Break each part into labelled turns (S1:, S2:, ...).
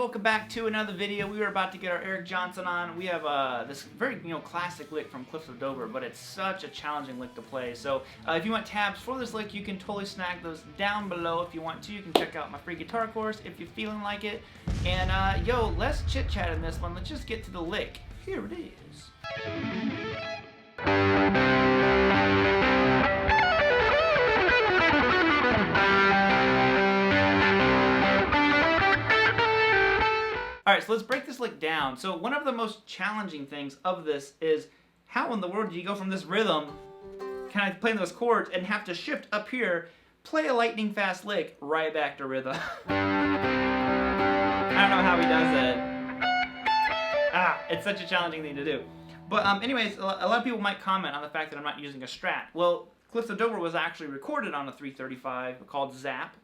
S1: welcome back to another video. We were about to get our Eric Johnson on. We have this very classic lick from Cliffs of Dover, but it's such a challenging lick to play. So if you want tabs for this lick, you can totally snag those down below if you want to. You can check out my free guitar course if you're feeling like it. And let's chit chat in this one. Let's just get to the lick. Here it is. Alright, so let's break this lick down. So one of the most challenging things of this is how in the world do you go from this rhythm, kind of playing those chords, and have to shift up here, play a lightning fast lick, right back to rhythm. I don't know how he does it. It's such a challenging thing to do. But anyways, a lot of people might comment on the fact that I'm not using a Strat. Well, Cliffs of Dover was actually recorded on a 335 called Zap.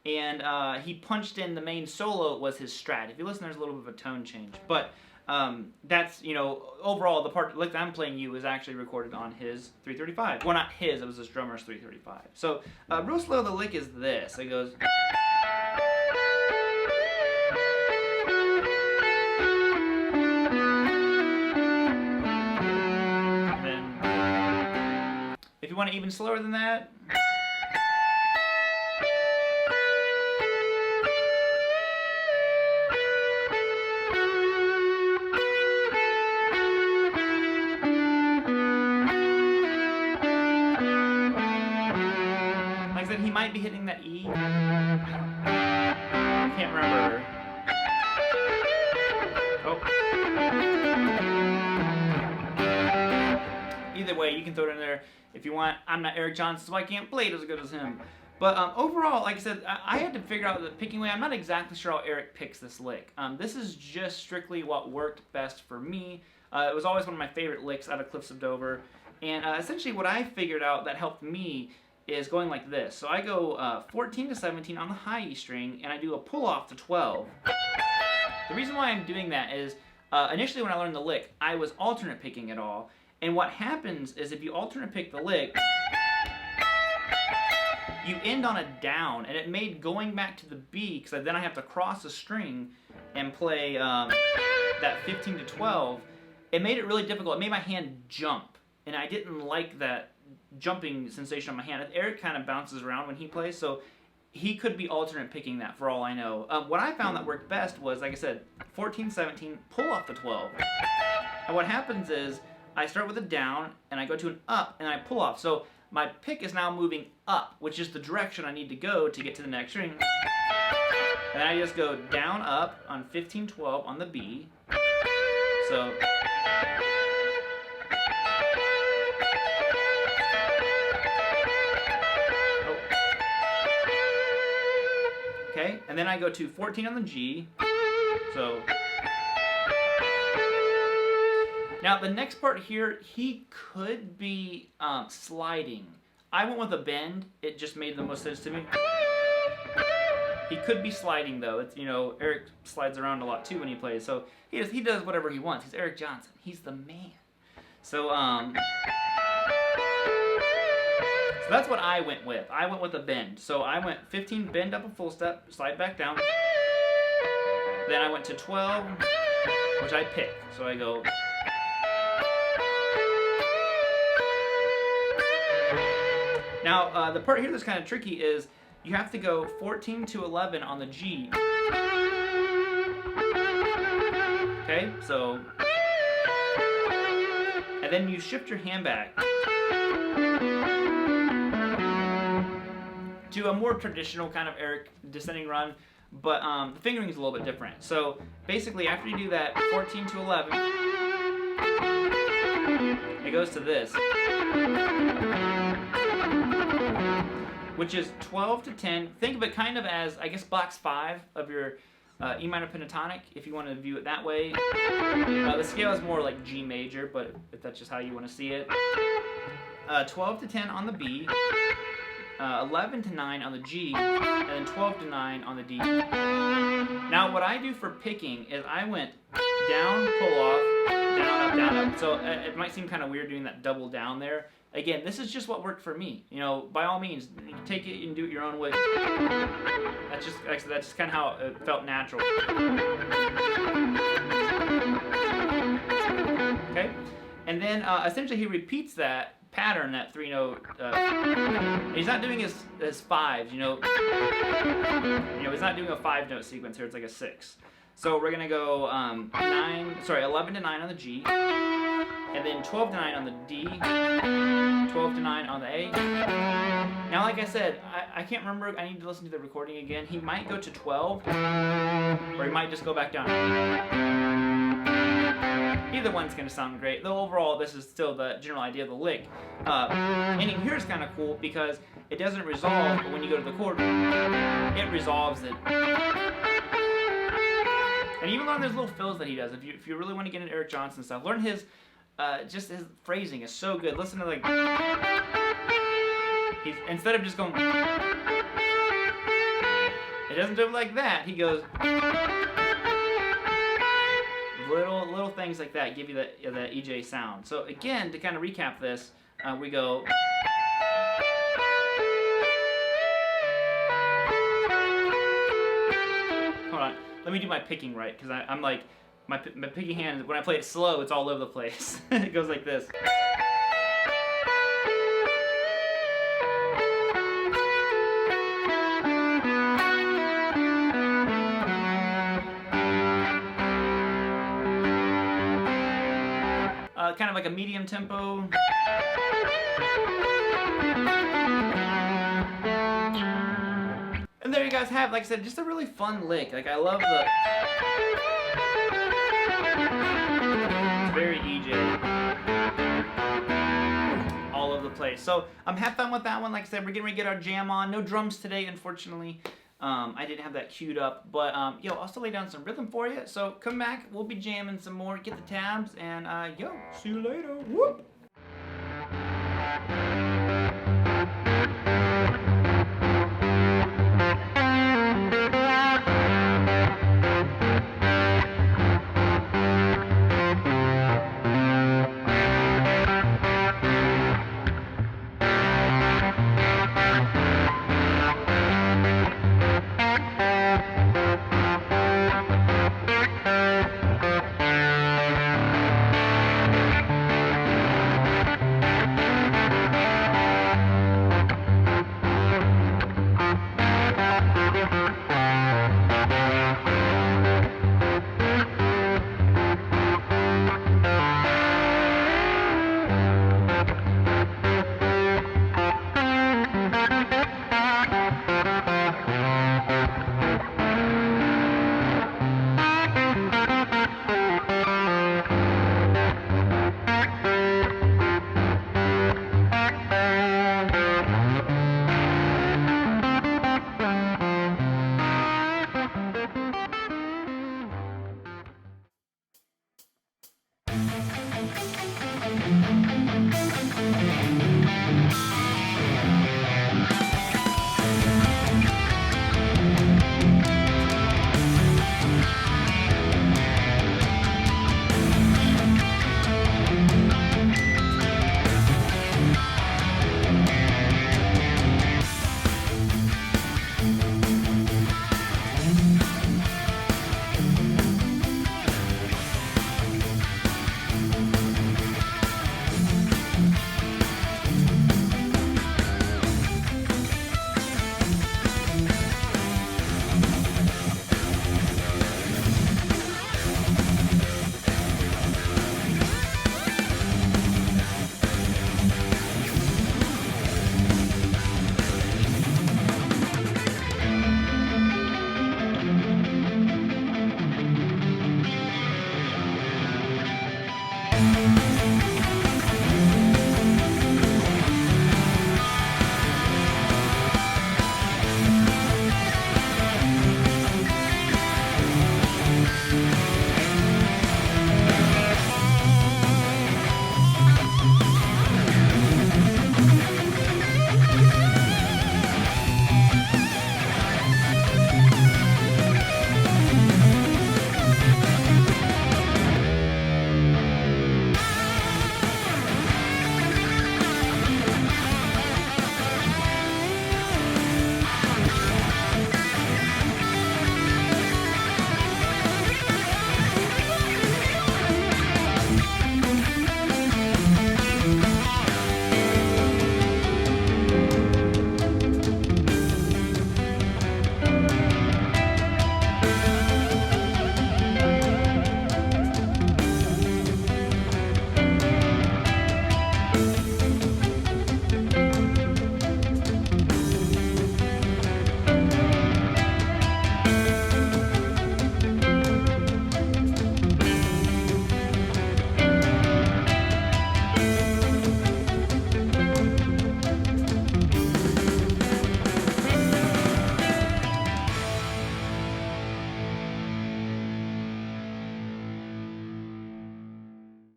S1: And he punched in the main solo was his Strat. If you listen, there's a little bit of a tone change. But that's, overall, the part like I'm playing you is actually recorded on his 335. Well, not his, it was his drummer's 335. So real slow, the lick is this. It goes... And then, if you want it even slower than that... He might be hitting that E. I can't remember. Oh. Either way, you can throw it in there if you want. I'm not Eric Johnson, so I can't play it as good as him. But overall, like I said, I had to figure out the picking way. I'm not exactly sure how Eric picks this lick. This is just strictly what worked best for me. It was always one of my favorite licks out of Cliffs of Dover. And essentially what I figured out that helped me is going like this. So I go 14 to 17 on the high E string, and I do a pull off to 12. The reason why I'm doing that is, initially when I learned the lick, I was alternate picking it all. And what happens is if you alternate pick the lick, you end on a down, and it made going back to the B, because then I have to cross a string and play that 15 to 12, it made it really difficult. It made my hand jump, and I didn't like that jumping sensation on my hand. Eric kind of bounces around when he plays, so he could be alternate picking that for all I know. What I found that worked best was, like I said, 14, 17, pull off the 12. And what happens is, I start with a down, and I go to an up, and I pull off. So my pick is now moving up, which is the direction I need to go to get to the next string. And then I just go down, up on 15, 12 on the B. So... Okay, and then I go to 14 on the G, so... Now, the next part here, he could be sliding. I went with a bend, it just made the most sense to me. He could be sliding, though. It's, Eric slides around a lot, too, when he plays, so he does whatever he wants. He's Eric Johnson. He's the man. So that's what I went with. I went with a bend. So I went 15, bend up a full step, slide back down. Then I went to 12, which I pick. So I go... Now, the part here that's kind of tricky is you have to go 14 to 11 on the G. Okay, so... And then you shift your hand back to a more traditional kind of Eric descending run, but the fingering is a little bit different. So basically, after you do that 14 to 11, it goes to this, which is 12 to 10. Think of it kind of as, I guess, box 5 of your E minor pentatonic, if you want to view it that way. The scale is more like G major, but if that's just how you want to see it. 12 to 10 on the B. 11 to 9 on the G, and then 12 to 9 on the D. Now what I do for picking is I went down, pull off, down, up, down, up. So it might seem kind of weird doing that double down there. again, this is just what worked for me. You know, by all means, you can take it and do it your own way. That's just kind of how it felt natural. Okay, and then essentially he repeats that pattern, that 3-note. He's not doing his fives. You know, he's not doing a 5-note sequence here. It's like a 6. So we're gonna go 11 to 9 on the G, and then 12 to 9 on the D, 12 to 9 on the A. Now, like I said, I can't remember. I need to listen to the recording again. He might go to 12, or he might just go back down. Either one's gonna sound great. Though overall, this is still the general idea of the lick. Ending here is kind of cool because it doesn't resolve, but when you go to the chord, it resolves it. And even learn those little fills that he does. If you really want to get into Eric Johnson stuff, learn his just his phrasing is so good. Listen to like he's instead of just going, it doesn't do it like that. He goes little things like that give you the EJ sound. So again, to kind of recap this, we go. Hold on. Let me do my picking right, because I'm like, my picking hand, when I play it slow, it's all over the place. It goes like this. Kind of like a medium tempo. And there you guys have, like I said, just a really fun lick. Like, I love the... It's very EJ. All over the place. So, have fun with that one. Like I said, we're getting ready to get our jam on. No drums today, unfortunately. I didn't have that queued up. But, I'll still lay down some rhythm for you. So, come back. We'll be jamming some more. Get the tabs. And, see you later. Whoop!